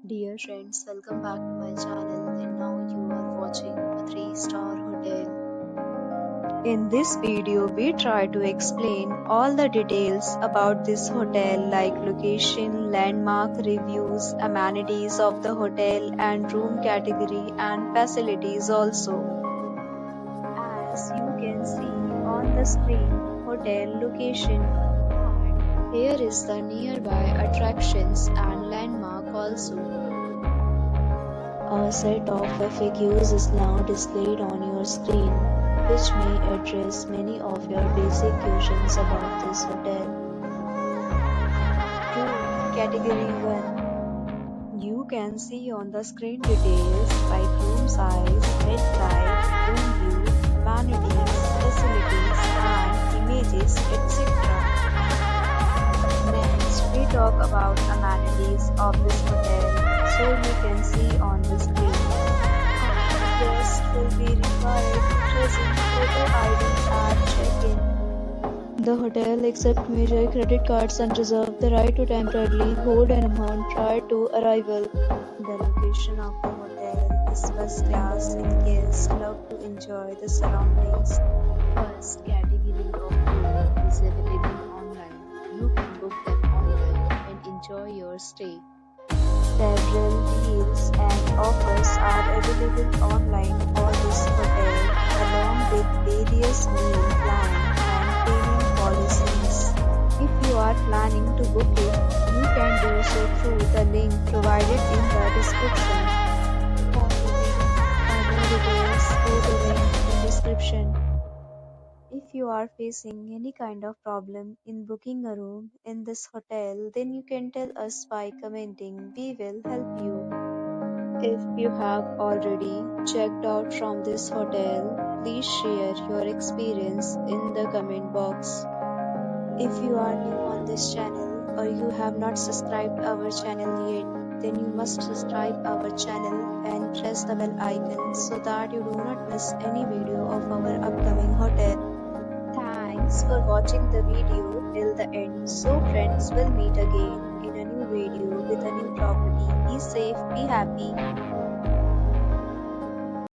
Dear friends, welcome back to my channel, and now you are watching a 3-star hotel. In this video, we try to explain all the details about this hotel like location, landmark, reviews, amenities of the hotel and room category and facilities also. As you can see on the screen, hotel location. And here is the nearby attractions and landmark also. A set of FAQs is now displayed on your screen, which may address many of your basic questions about this hotel. Room Category 1. You can see on the screen details like room size, bed type, room view, amenities, facilities, and images, etc. Next, we talk about amenities of this hotel. So you can see on the screen. Guests will be required to present photo ID at check-in. The hotel accepts major credit cards and reserves the right to temporarily hold an amount prior to arrival. The location of the hotel is first class and guests love to enjoy the surroundings. First category of room is available online. You can book them online and enjoy your stay. Several deals and offers are available online for this hotel, along with various meal plan and payment policies. If you are planning to book it, you can do so through the link provided in the description. For more details, go to the link in the description. If you are facing any kind of problem in booking a room in this hotel, then you can tell us by commenting. We will help you. If you have already checked out from this hotel, please share your experience in the comment box. If you are new on this channel or you have not subscribed our channel yet, then you must subscribe our channel and press the bell icon so that you do not miss any video of our upcoming hotel. Thanks for watching the video till the end. So friends, will meet again in a new video with a new property. Be safe, be happy.